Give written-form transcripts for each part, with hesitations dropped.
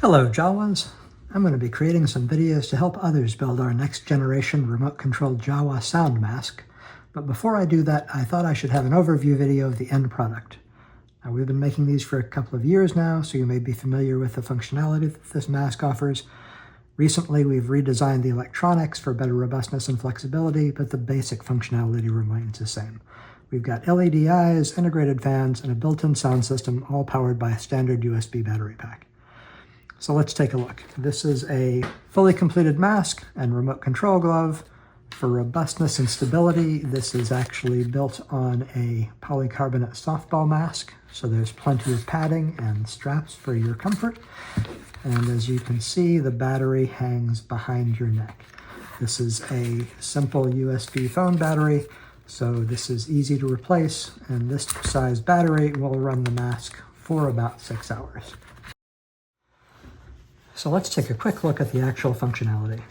Hello Jawas! I'm going to be creating some videos to help others build our next generation remote controlled Jawa sound mask. But before I do that, I thought I should have an overview video of the end product. Now, we've been making these for a couple of years now, so you may be familiar with the functionality that this mask offers. Recently, we've redesigned the electronics for better robustness and flexibility, but the basic functionality remains the same. We've got LED eyes, integrated fans, and a built-in sound system, all powered by a standard USB battery pack. So let's take a look. This is a fully completed mask and remote control glove. For robustness and stability, this is actually built on a polycarbonate softball mask, so there's plenty of padding and straps for your comfort. And as you can see, the battery hangs behind your neck. This is a simple USB phone battery, so this is easy to replace, and this size battery will run the mask for about 6 hours. So let's take a quick look at the actual functionality.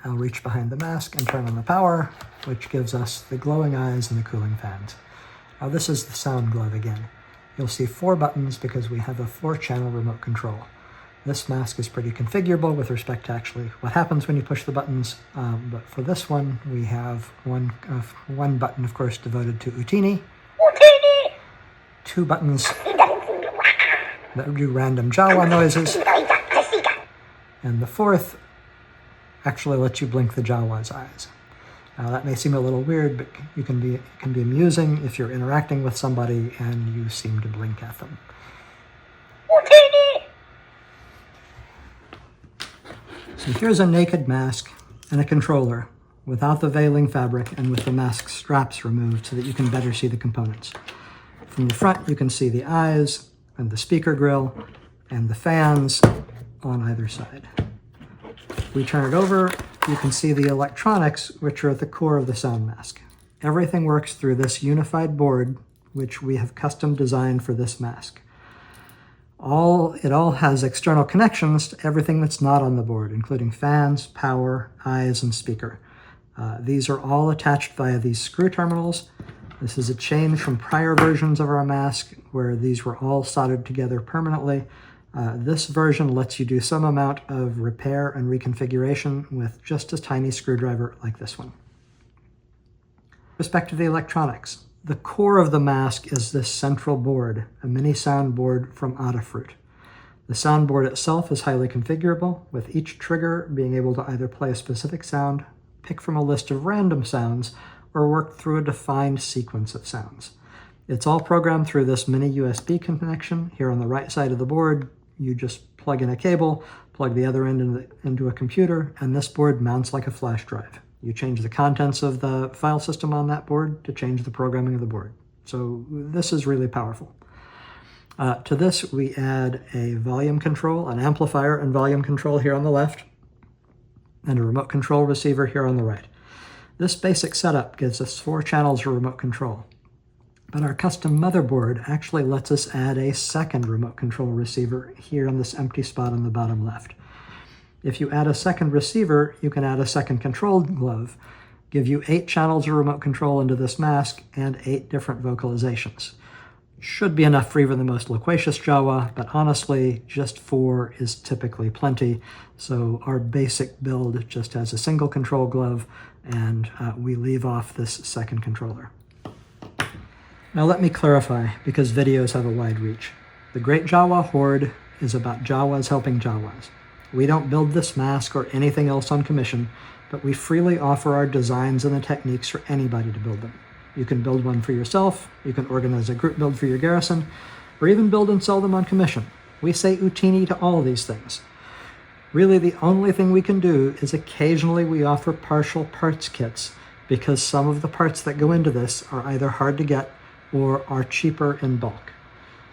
I'll reach behind the mask and turn on the power, which gives us the glowing eyes and the cooling fans. Now this is the sound glove again. You'll see 4 buttons because we have a 4-channel remote control. This mask is pretty configurable with respect to actually what happens when you push the buttons, but for this one we have one button, of course, devoted to Utini, 2 buttons that do random Jawa noises, and the 4th actually lets you blink the Jawa's eyes. Now that may seem a little weird, but it can be amusing if you're interacting with somebody and you seem to blink at them. So here's a naked mask and a controller without the veiling fabric and with the mask straps removed so that you can better see the components. From the front you can see the eyes and the speaker grill and the fans on either side. If we turn it over, you can see the electronics, which are at the core of the sound mask. Everything works through this unified board, which we have custom designed for this mask. It all has external connections to everything that's not on the board, including fans, power, eyes, and speaker. These are all attached via these screw terminals. This is a change from prior versions of our mask, where these were all soldered together permanently. This version lets you do some amount of repair and reconfiguration with just a tiny screwdriver like this one. With respect to the electronics, the core of the mask is this central board, a mini sound board from Adafruit. The sound board itself is highly configurable, with each trigger being able to either play a specific sound, pick from a list of random sounds, or work through a defined sequence of sounds. It's all programmed through this mini USB connection here on the right side of the board. You just plug in a cable, plug the other end into a computer, and this board mounts like a flash drive. You change the contents of the file system on that board to change the programming of the board. So this is really powerful. To this, we add a volume control, an amplifier and volume control here on the left, and a remote control receiver here on the right. This basic setup gives us 4 channels of remote control. But our custom motherboard actually lets us add a second remote control receiver here on this empty spot on the bottom left. If you add a second receiver, you can add a second control glove, give you 8 channels of remote control into this mask and 8 different vocalizations. Should be enough for even the most loquacious Jawa, but honestly, just 4 is typically plenty. So our basic build just has a single control glove, and we leave off this second controller. Now let me clarify, because videos have a wide reach. The Great Jawa Horde is about Jawas helping Jawas. We don't build this mask or anything else on commission, but we freely offer our designs and the techniques for anybody to build them. You can build one for yourself, you can organize a group build for your garrison, or even build and sell them on commission. We say Utini to all these things. Really, the only thing we can do is occasionally we offer partial parts kits, because some of the parts that go into this are either hard to get or are cheaper in bulk.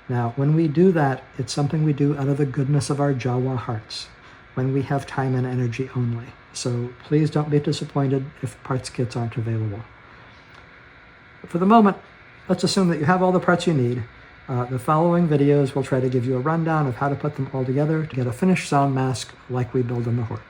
Now, when we do that, it's something we do out of the goodness of our Jawa hearts, when we have time and energy only. So please don't be disappointed if parts kits aren't available. But for the moment, let's assume that you have all the parts you need. The following videos will try to give you a rundown of how to put them all together to get a finished sound mask like we build in the Horde.